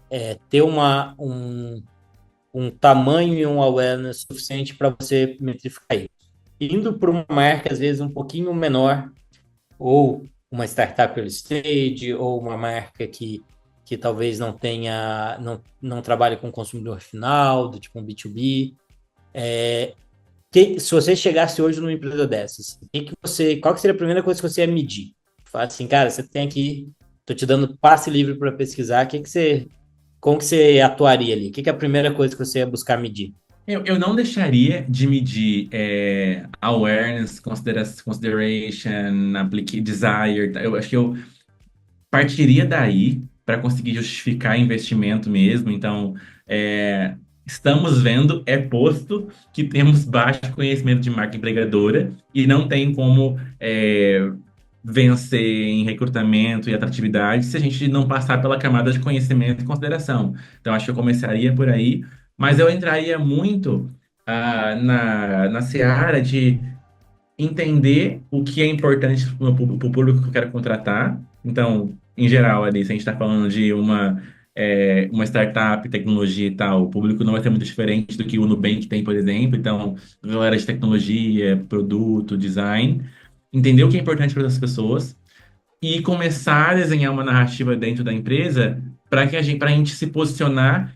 ter um tamanho e um awareness suficiente para você metrificar isso. Indo para uma marca, às vezes, um pouquinho menor, ou uma startup early stage, ou uma marca que talvez não trabalhe com consumidor final, do tipo um B2B. Se você chegasse hoje numa empresa dessas, qual que seria a primeira coisa que você ia medir? Fala assim, cara, você tem aqui, tô te dando passe livre para pesquisar, como que você atuaria ali? O que é a primeira coisa que você ia buscar medir? Eu não deixaria de medir awareness, consideration, desire. Eu acho que eu partiria daí para conseguir justificar investimento mesmo. Então, estamos vendo, é posto que temos baixo conhecimento de marca empregadora e não tem como vencer em recrutamento e atratividade se a gente não passar pela camada de conhecimento e consideração. Então, acho que eu começaria por aí, mas eu entraria muito na seara de entender o que é importante para o público que eu quero contratar. Então, em geral, ali, se a gente está falando de uma startup, tecnologia e tal, o público não vai ser muito diferente do que o Nubank tem, por exemplo. Então, galera de tecnologia, produto, design, entender o que é importante para as pessoas e começar a desenhar uma narrativa dentro da empresa para a gente se posicionar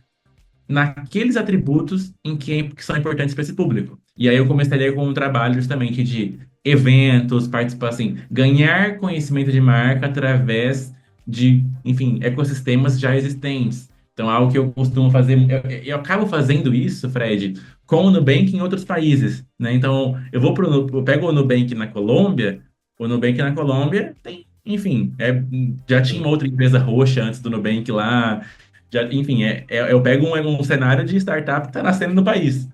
naqueles atributos que são importantes para esse público. E aí eu começaria com um trabalho justamente de eventos, participar, assim, ganhar conhecimento de marca através de, enfim, ecossistemas já existentes. Então, é algo que eu costumo fazer, eu acabo fazendo isso, Fred, com o Nubank em outros países, né? Então, eu pego o Nubank na Colômbia tem, enfim, já tinha uma Sim, outra empresa roxa antes do Nubank lá, já, enfim, eu pego um cenário de startup que está nascendo no país,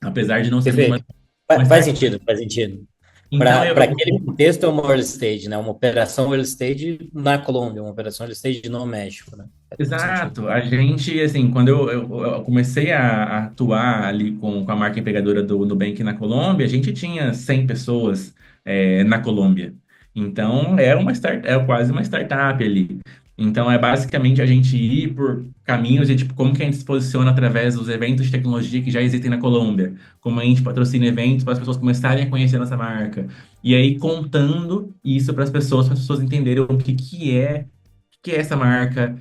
apesar de não ser perfeito. uma Faz startup. sentido, faz sentido. Então, Para aquele contexto, é uma early stage, né? Uma operação early stage na Colômbia, uma operação early stage no México, né? Faz todo sentido. exato. A gente, assim, quando eu comecei a atuar ali com a marca empregadora do Nubank na Colômbia, a gente tinha 100 pessoas na Colômbia. Então, é quase uma startup ali. Então, é basicamente a gente ir por caminhos de, tipo, como que a gente se posiciona através dos eventos de tecnologia que já existem na Colômbia. Como a gente patrocina eventos para as pessoas começarem a conhecer a nossa marca. E aí, contando isso para as pessoas entenderem o que é essa marca,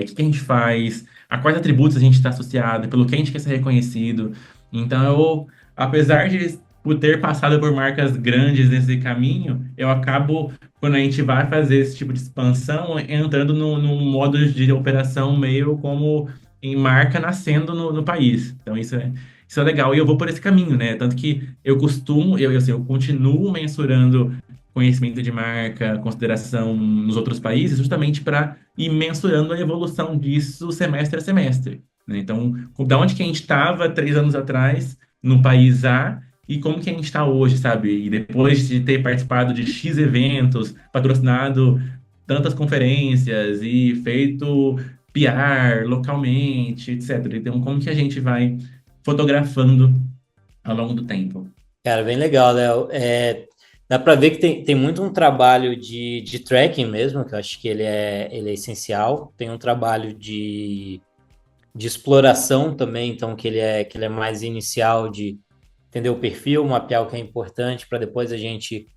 o que que a gente faz, a quais atributos a gente está associado, pelo que a gente quer ser reconhecido. Então, apesar de por ter passado por marcas grandes nesse caminho, eu acabo, quando a gente vai fazer esse tipo de expansão, entrando num modo de operação meio como em marca nascendo no país. Então, isso é legal. E eu vou por esse caminho, né? Tanto que eu costumo, assim, eu continuo mensurando conhecimento de marca, consideração nos outros países, justamente para ir mensurando a evolução disso semestre a semestre, né? Então, da onde que a gente estava 3 anos atrás, no país A, e como que a gente está hoje, sabe? E depois de ter participado de X eventos, patrocinado tantas conferências e feito PR localmente, etc. Então, como que a gente vai fotografando ao longo do tempo? Cara, bem legal, Léo. Dá para ver que tem muito um trabalho de tracking mesmo, que eu acho que ele é essencial. Tem um trabalho de exploração também, então que ele é mais inicial de entender o perfil, mapear o que é importante para depois a gente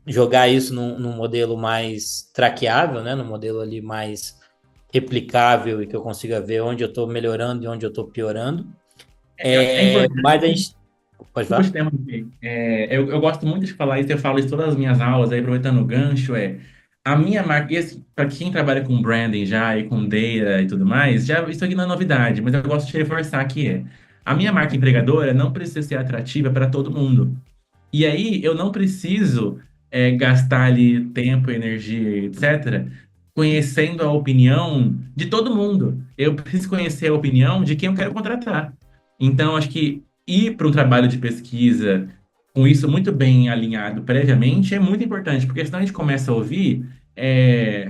jogar isso num modelo mais traqueável, né? Num modelo ali mais replicável e que eu consiga ver onde eu estou melhorando e onde eu estou piorando. É Mas a importante. gente. Pode Desculpa te falar? interromper. Eu gosto muito de falar isso, eu falo isso em todas as minhas aulas, aí aproveitando o gancho, a minha marca, para quem trabalha com branding já e com data e tudo mais, já isso aqui não é novidade, mas eu gosto de reforçar que a minha marca empregadora não precisa ser atrativa para todo mundo. E aí eu não preciso gastar ali tempo, energia, etc., conhecendo a opinião de todo mundo. Eu preciso conhecer a opinião de quem eu quero contratar. Então, acho que ir para um trabalho de pesquisa com isso muito bem alinhado previamente é muito importante, porque senão a gente começa a ouvir,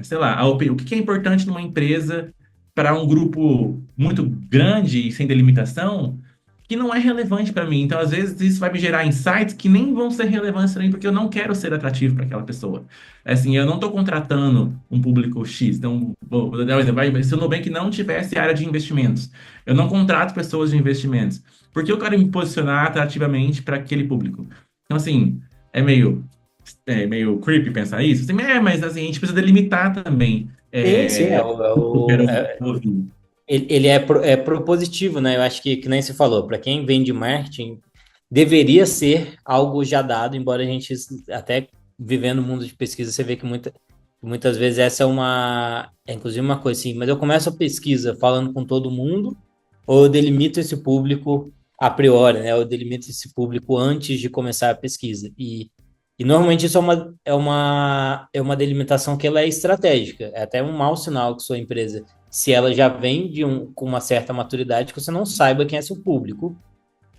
sei lá, o que que é importante numa empresa para um grupo muito grande e sem delimitação que não é relevante para mim. Então, às vezes, isso vai me gerar insights que nem vão ser relevantes para mim, porque eu não quero ser atrativo para aquela pessoa. Assim, eu não estou contratando um público X. Então, vou dar um exemplo. Se o Nubank não tivesse área de investimentos, eu não contrato pessoas de investimentos, porque eu quero me posicionar atrativamente para aquele público. Então, assim, é meio creepy pensar isso. Assim, mas assim, a gente precisa delimitar também Sim, sim, o que eu quero ouvir. ele é propositivo, né? Eu acho que nem se falou, para quem vem de marketing, deveria ser algo já dado, embora a gente até vivendo no mundo de pesquisa, você vê que muitas vezes essa é inclusive uma coisa assim, mas eu começo a pesquisa falando com todo mundo, ou eu delimito esse público a priori, né? Eu delimito esse público antes de começar a pesquisa. E normalmente isso é uma delimitação que ela é estratégica, é até um mau sinal que sua empresa, se ela já vem com uma certa maturidade, que você não saiba quem é seu público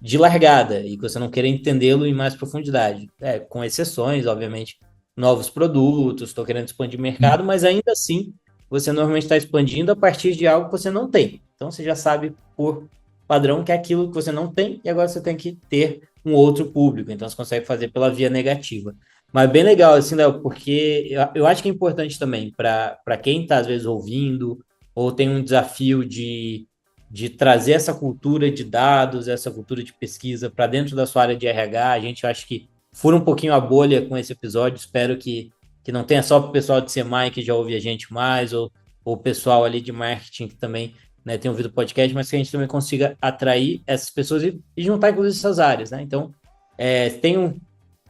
de largada e que você não queira entendê-lo em mais profundidade. Com exceções, obviamente, novos produtos, estou querendo expandir mercado, mas ainda assim você normalmente está expandindo a partir de algo que você não tem. Então você já sabe por padrão que é aquilo que você não tem e agora você tem que ter um outro público. Então você consegue fazer pela via negativa. Mas bem legal, assim, Léo, porque eu acho que é importante também para quem está, às vezes, ouvindo ou tem um desafio de trazer essa cultura de dados, essa cultura de pesquisa para dentro da sua área de RH. A gente acha que fura um pouquinho a bolha com esse episódio. Espero que não tenha só para o pessoal de CMI que já ouve a gente mais, ou o pessoal ali de marketing que também, né, tem ouvido o podcast, mas que a gente também consiga atrair essas pessoas e juntar, inclusive, essas áreas, né? Então, tem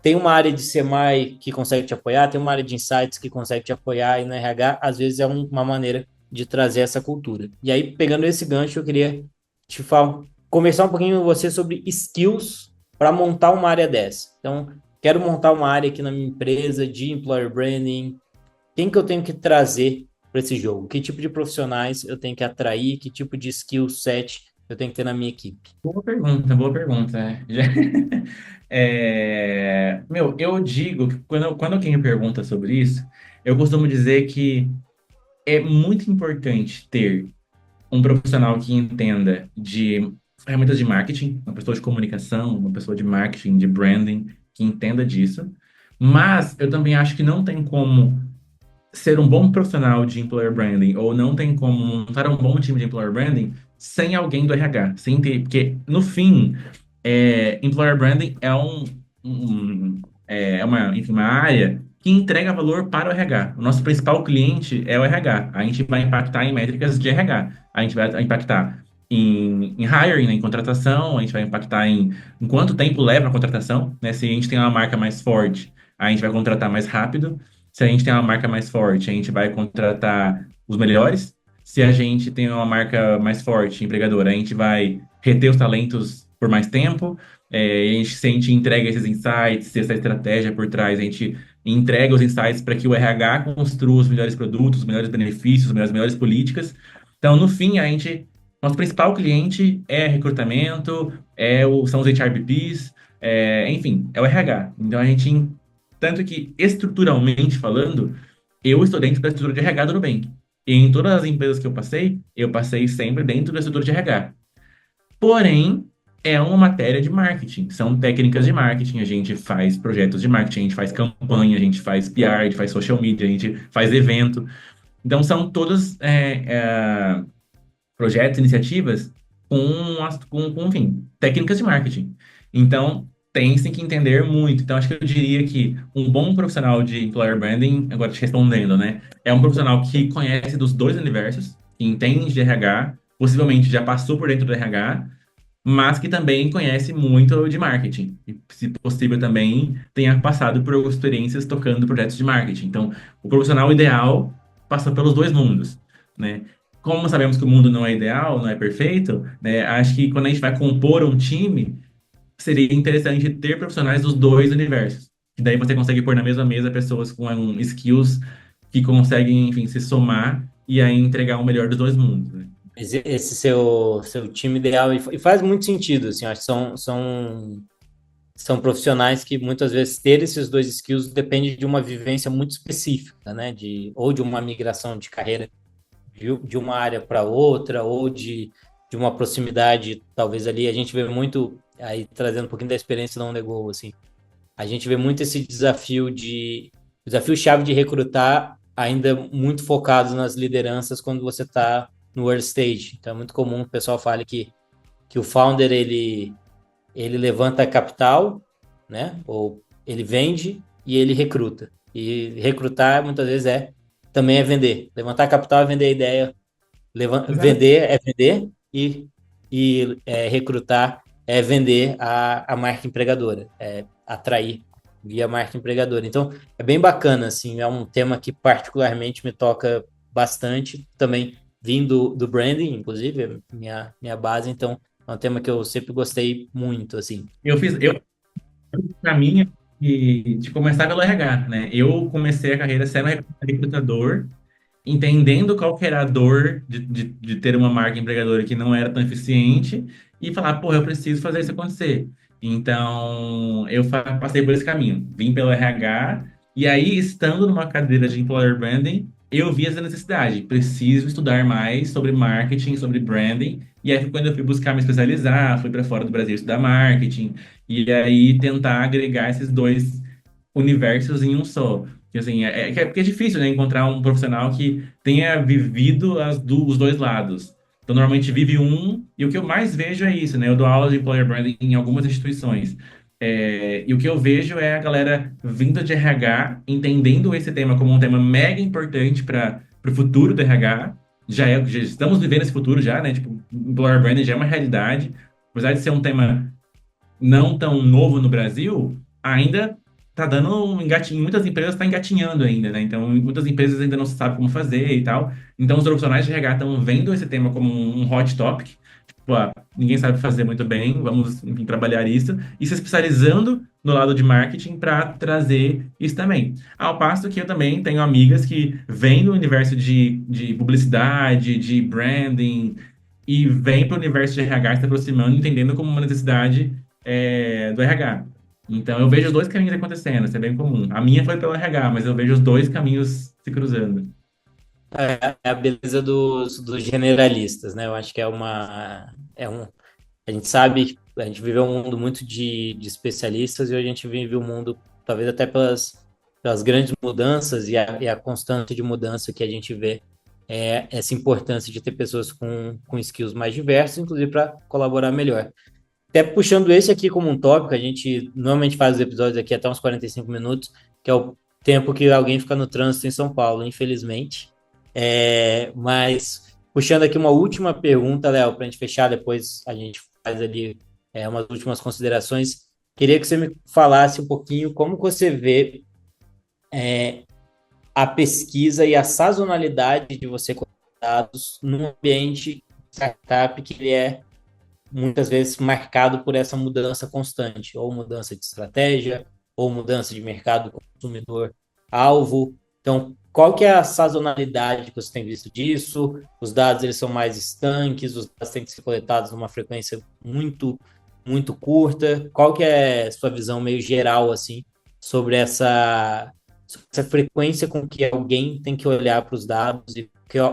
tem uma área de CMI que consegue te apoiar, tem uma área de insights que consegue te apoiar, e no RH, às vezes, é uma maneira de trazer essa cultura. E aí, pegando esse gancho, eu queria te falar, conversar um pouquinho com você sobre skills para montar uma área dessa. Então, quero montar uma área aqui na minha empresa de employer branding. Quem que eu tenho que trazer para esse jogo? Que tipo de profissionais eu tenho que atrair? Que tipo de skill set eu tenho que ter na minha equipe? Boa pergunta, boa pergunta. Meu, eu digo que quando alguém me pergunta sobre isso, eu costumo dizer que é muito importante ter um profissional que entenda de ferramentas de marketing, uma pessoa de comunicação, uma pessoa de marketing, de branding, que entenda disso. Mas eu também acho que não tem como ser um bom profissional de employer branding ou não tem como montar um bom time de employer branding sem alguém do RH, sem ter, porque no fim, employer branding enfim, uma área que entrega valor para o RH. O nosso principal cliente é o RH. A gente vai impactar em métricas de RH. A gente vai impactar em hiring, né, em contratação, a gente vai impactar em quanto tempo leva a contratação, né? Se a gente tem uma marca mais forte, a gente vai contratar mais rápido. Se a gente tem uma marca mais forte, a gente vai contratar os melhores. Se a gente tem uma marca mais forte, empregadora, a gente vai reter os talentos por mais tempo. Se a gente entrega esses insights, se essa estratégia por trás, a gente entrega os insights para que o RH construa os melhores produtos, os melhores benefícios, as melhores políticas. Então, no fim, nosso principal cliente é recrutamento, são os HRBPs, enfim, é o RH. Então, tanto que, estruturalmente falando, eu estou dentro da estrutura de RH do Nubank. E em todas as empresas que eu passei sempre dentro da estrutura de RH. Porém, é uma matéria de marketing, são técnicas de marketing, a gente faz projetos de marketing, a gente faz campanha, a gente faz PR, a gente faz social media, a gente faz evento. Então, são todos projetos, iniciativas enfim, técnicas de marketing. Então, tem que entender muito. Então, acho que eu diria que um bom profissional de employer branding, agora te respondendo, né, é um profissional que conhece dos dois universos, que entende de RH, possivelmente já passou por dentro do RH, mas que também conhece muito de marketing. E, se possível, também tenha passado por experiências tocando projetos de marketing. Então, o profissional ideal passa pelos dois mundos, né? Como sabemos que o mundo não é ideal, não é perfeito, né? Acho que quando a gente vai compor um time, seria interessante ter profissionais dos dois universos. E daí você consegue pôr na mesma mesa pessoas com skills que conseguem, enfim, se somar e aí entregar o melhor dos dois mundos, né? Esse seu time ideal, e faz muito sentido, assim, acho que são profissionais que muitas vezes ter esses dois skills depende de uma vivência muito específica, né? Ou de uma migração de carreira de uma área para outra, ou de uma proximidade, talvez ali, a gente vê muito, aí trazendo um pouquinho da experiência da OnTheGo, assim, a gente vê muito esse desafio-chave de recrutar, ainda muito focado nas lideranças quando você está no early stage. Então é muito comum que o pessoal fale que o founder, ele levanta capital, né? Ou ele vende e ele recruta. E recrutar, muitas vezes, também é vender. Levantar capital é vender a ideia, Exato. vender é vender recrutar é vender a marca empregadora, é atrair via marca empregadora. Então, é bem bacana, assim, é um tema que particularmente me toca bastante, também vindo do branding, inclusive, é minha base, então é um tema que eu sempre gostei muito, assim. Eu caminho de começar pelo RH, né? Eu comecei a carreira sendo recrutador, entendendo qual que era a dor de ter uma marca empregadora que não era tão eficiente e falar, pô, eu preciso fazer isso acontecer. Então, passei por esse caminho. Vim pelo RH e aí, estando numa cadeira de employer branding, eu vi essa necessidade. Preciso estudar mais sobre marketing, sobre branding. E aí foi quando eu fui buscar me especializar, fui para fora do Brasil estudar marketing e aí tentar agregar esses dois universos em um só. Que, assim, porque é difícil, né, encontrar um profissional que tenha vivido os dois lados. Então, normalmente vive um, e o que eu mais vejo é isso, né? Eu dou aula de employer branding em algumas instituições. E o que eu vejo é a galera vindo de RH, entendendo esse tema como um tema mega importante para o futuro do RH. Já estamos vivendo esse futuro já, né? Tipo, employer branding já é uma realidade. Apesar de ser um tema não tão novo no Brasil, ainda tá dando um engatinho, muitas empresas estão engatinhando ainda, né? Então, muitas empresas ainda não sabem como fazer e tal. Então, os profissionais de RH estão vendo esse tema como um hot topic. Tipo, ninguém sabe fazer muito bem, vamos, enfim, trabalhar isso. E se especializando no lado de marketing para trazer isso também. Ao passo que eu também tenho amigas que vêm do universo de publicidade, de branding, e vêm para o universo de RH se aproximando, entendendo como uma necessidade do RH. Então, eu vejo os dois caminhos acontecendo, isso é bem comum. A minha foi pelo RH, mas eu vejo os dois caminhos se cruzando. É a beleza dos generalistas, né? Eu acho que a gente sabe, a gente vive um mundo muito de especialistas e a gente vive um mundo, talvez até pelas grandes mudanças e a constante de mudança que a gente vê, essa importância de ter pessoas com skills mais diversos, inclusive para colaborar melhor. Até puxando esse aqui como um tópico, a gente normalmente faz os episódios aqui até uns 45 minutos, que é o tempo que alguém fica no trânsito em São Paulo, infelizmente. Mas puxando aqui uma última pergunta, Léo, para a gente fechar, depois a gente faz ali umas últimas considerações. Queria que você me falasse um pouquinho como você vê a pesquisa e a sazonalidade de você coletar dados num ambiente de startup que ele é muitas vezes marcado por essa mudança constante, ou mudança de estratégia, ou mudança de mercado consumidor alvo. Então, qual que é a sazonalidade que você tem visto disso? Os dados eles são mais estanques, os dados têm que ser coletados numa frequência muito curta. Qual que é a sua visão meio geral assim sobre essa frequência com que alguém tem que olhar para os dados e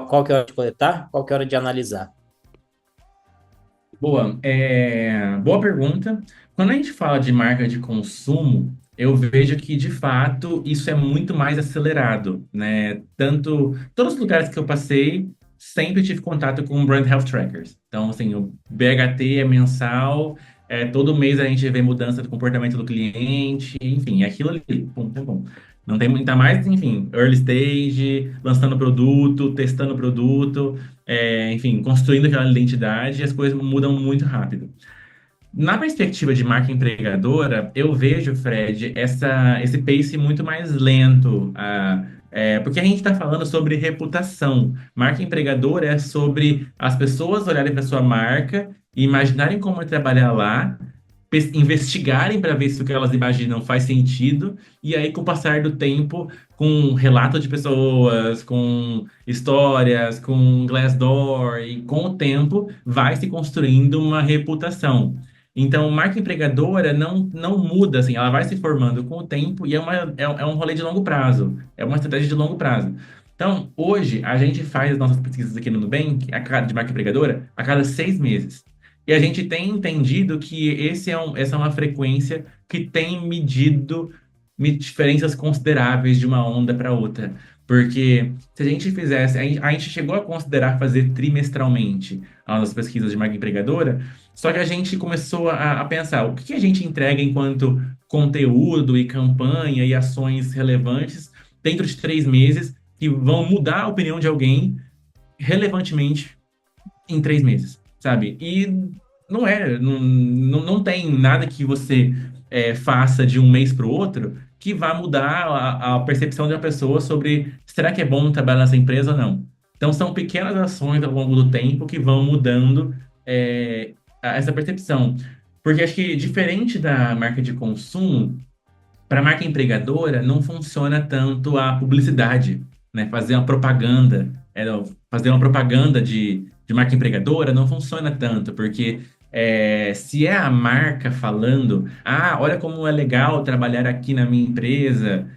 qual que é a hora de coletar, qual que é a hora de analisar? Boa, boa pergunta. Quando a gente fala de marca de consumo, eu vejo que, de fato, isso é muito mais acelerado, né? Todos os lugares que eu passei, sempre tive contato com Brand Health Trackers. Então, assim, o BHT é mensal, todo mês a gente vê mudança do comportamento do cliente, enfim, é aquilo ali, pum, pum, pum. Não tem muita mais, enfim, early stage, lançando produto, testando produto, enfim, construindo aquela identidade, e as coisas mudam muito rápido. Na perspectiva de marca empregadora, eu vejo, Fred, esse pace muito mais lento. Porque a gente está falando sobre reputação. Marca empregadora é sobre as pessoas olharem para sua marca e imaginarem como é trabalhar lá, investigarem para ver se o que elas imaginam faz sentido, e aí, com o passar do tempo, com relato de pessoas, com histórias, com Glassdoor, e com o tempo, vai se construindo uma reputação. Então, marca empregadora não muda, assim, ela vai se formando com o tempo e é um rolê de longo prazo, é uma estratégia de longo prazo. Então, hoje, a gente faz as nossas pesquisas aqui no Nubank, de marca empregadora, a cada 6 meses. E a gente tem entendido que essa é uma frequência que tem medido diferenças consideráveis de uma onda para outra. Porque se a gente fizesse, a gente chegou a considerar fazer trimestralmente as nossas pesquisas de marca empregadora, só que a gente começou a pensar o que a gente entrega enquanto conteúdo e campanha e ações relevantes dentro de 3 meses que vão mudar a opinião de alguém relevantemente em 3 meses, sabe? E não tem nada que você faça de um mês para o outro que vá mudar a percepção de uma pessoa sobre será que é bom trabalhar nessa empresa ou não. Então, são pequenas ações ao longo do tempo que vão mudando essa percepção. Porque acho que, diferente da marca de consumo, para a marca empregadora, não funciona tanto a publicidade, né? Fazer uma propaganda de marca empregadora não funciona tanto, porque se é a marca falando, olha como é legal trabalhar aqui na minha empresa,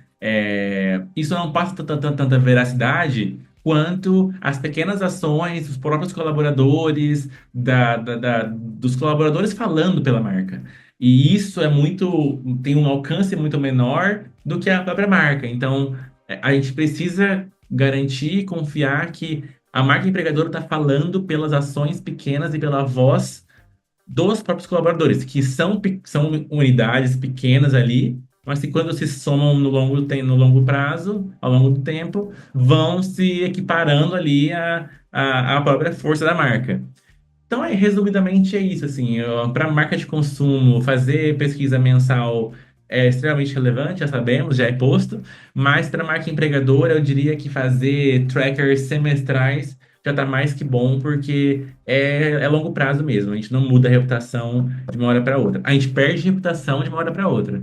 isso não passa tanta veracidade quanto as pequenas ações, os próprios colaboradores, dos colaboradores falando pela marca. E isso tem um alcance muito menor do que a própria marca. Então, a gente precisa garantir e confiar que a marca empregadora está falando pelas ações pequenas e pela voz dos próprios colaboradores, que são unidades pequenas ali, mas que quando se somam no longo prazo, ao longo do tempo, vão se equiparando ali à própria força da marca. Então, resumidamente, é isso, assim, para marca de consumo, fazer pesquisa mensal é extremamente relevante, já sabemos, já é posto, mas para a marca empregadora, eu diria que fazer trackers semestrais já está mais que bom, porque é longo prazo mesmo, a gente não muda a reputação de uma hora para outra. A gente perde reputação de uma hora para outra.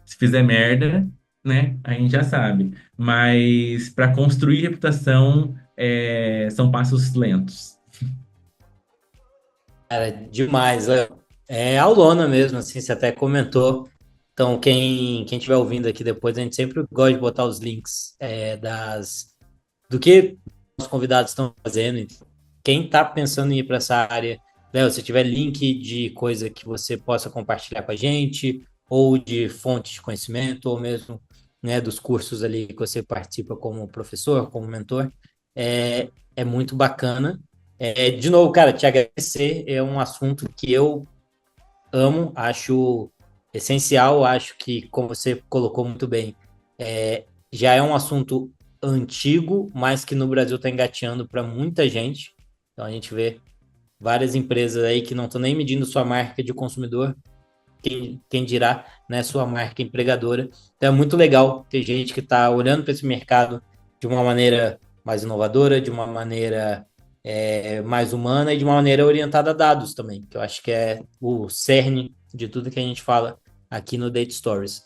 Se fizer merda, né, a gente já sabe. Mas para construir reputação, são passos lentos. Cara, demais. É aulona mesmo, assim, você até comentou. Então, quem estiver ouvindo aqui depois, a gente sempre gosta de botar os links do que os convidados estão fazendo. Então, quem está pensando em ir para essa área, Léo, se tiver link de coisa que você possa compartilhar com a gente, ou de fontes de conhecimento, ou mesmo, né, dos cursos ali que você participa como professor, como mentor, é muito bacana. De novo, cara, te agradecer, é um assunto que eu amo, acho essencial, acho que, como você colocou muito bem, já é um assunto antigo, mas que no Brasil está engateando para muita gente. Então a gente vê várias empresas aí que não estão nem medindo sua marca de consumidor, quem dirá, né, sua marca empregadora. Então é muito legal ter gente que está olhando para esse mercado de uma maneira mais inovadora, de uma maneira mais humana e de uma maneira orientada a dados também, que eu acho que é o cerne de tudo que a gente fala aqui no Data Stories.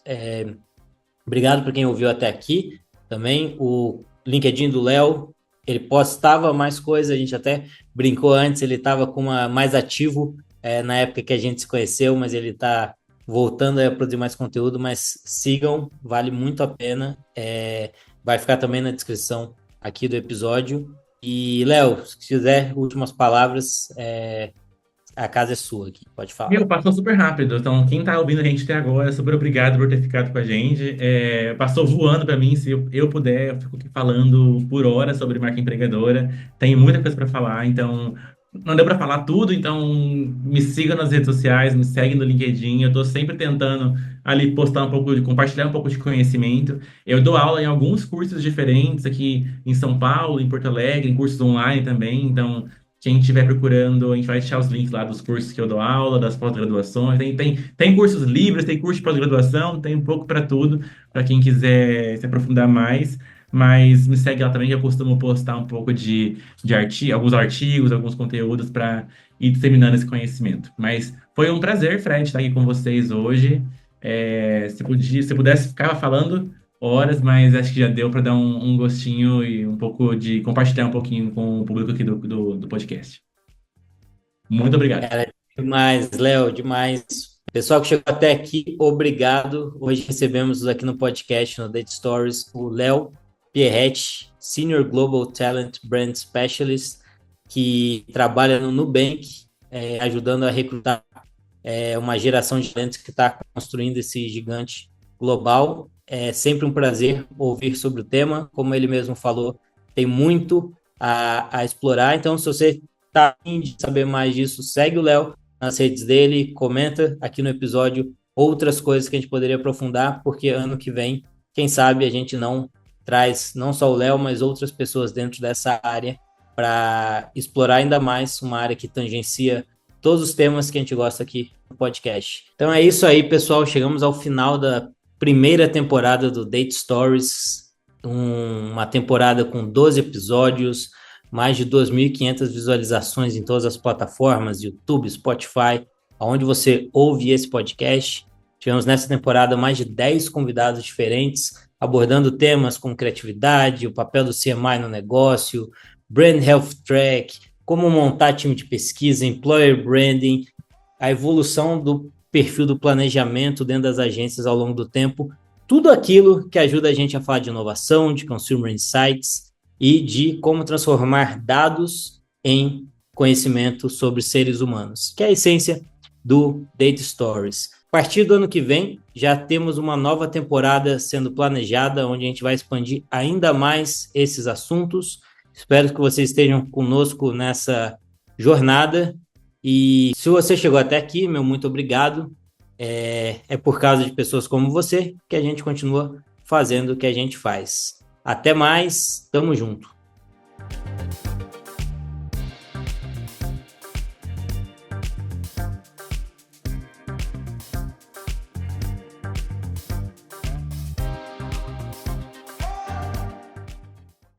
Obrigado por quem ouviu até aqui. Também o LinkedIn do Léo, ele postava mais coisas, a gente até brincou antes, ele estava com mais ativo na época que a gente se conheceu, mas ele está voltando a produzir mais conteúdo, mas sigam, vale muito a pena. Vai ficar também na descrição aqui do episódio. E, Léo, se quiser últimas palavras, a casa é sua aqui, pode falar. Meu, passou super rápido. Então, quem tá ouvindo a gente até agora, super obrigado por ter ficado com a gente. Passou voando para mim. Se eu puder, eu fico aqui falando por hora sobre marca empregadora. Tem muita coisa para falar, então não deu para falar tudo. Então, me siga nas redes sociais, me segue no LinkedIn. Eu tô sempre tentando ali postar um pouco, compartilhar um pouco de conhecimento. Eu dou aula em alguns cursos diferentes aqui em São Paulo, em Porto Alegre, em cursos online também. Então, quem estiver procurando, a gente vai deixar os links lá dos cursos que eu dou aula, das pós-graduações. Tem cursos livres, tem curso de pós-graduação, tem um pouco para tudo, para quem quiser se aprofundar mais. Mas me segue lá também, que eu costumo postar um pouco alguns artigos, alguns conteúdos para ir disseminando esse conhecimento. Mas foi um prazer, Fred, estar aqui com vocês hoje. Se pudesse, ficava falando horas, mas acho que já deu para dar um gostinho e um pouco de compartilhar um pouquinho com o público aqui do podcast. Muito obrigado. Cara, demais, Léo, demais. Pessoal que chegou até aqui, obrigado. Hoje recebemos aqui no podcast, no Data Stories, o Léo Pierretti, Senior Global Talent Brand Specialist, que trabalha no Nubank, ajudando a recrutar uma geração de talentos que está construindo esse gigante global. É sempre um prazer ouvir sobre o tema. Como ele mesmo falou, tem muito a explorar. Então, se você está afim de saber mais disso, segue o Léo nas redes dele, comenta aqui no episódio outras coisas que a gente poderia aprofundar, porque ano que vem, quem sabe a gente não traz não só o Léo, mas outras pessoas dentro dessa área para explorar ainda mais uma área que tangencia todos os temas que a gente gosta aqui no podcast. Então é isso aí, pessoal. Chegamos ao final da primeira temporada do Data Stories, uma temporada com 12 episódios, mais de 2.500 visualizações em todas as plataformas, YouTube, Spotify, onde você ouve esse podcast. Tivemos nessa temporada mais de 10 convidados diferentes, abordando temas como criatividade, o papel do CMI no negócio, Brand Health Track, como montar time de pesquisa, employer branding, a evolução do perfil do planejamento dentro das agências ao longo do tempo, tudo aquilo que ajuda a gente a falar de inovação, de consumer insights e de como transformar dados em conhecimento sobre seres humanos, que é a essência do Data Stories. A partir do ano que vem, já temos uma nova temporada sendo planejada, onde a gente vai expandir ainda mais esses assuntos. Espero que vocês estejam conosco nessa jornada. E se você chegou até aqui, meu muito obrigado. É por causa de pessoas como você que a gente continua fazendo o que a gente faz. Até mais, tamo junto.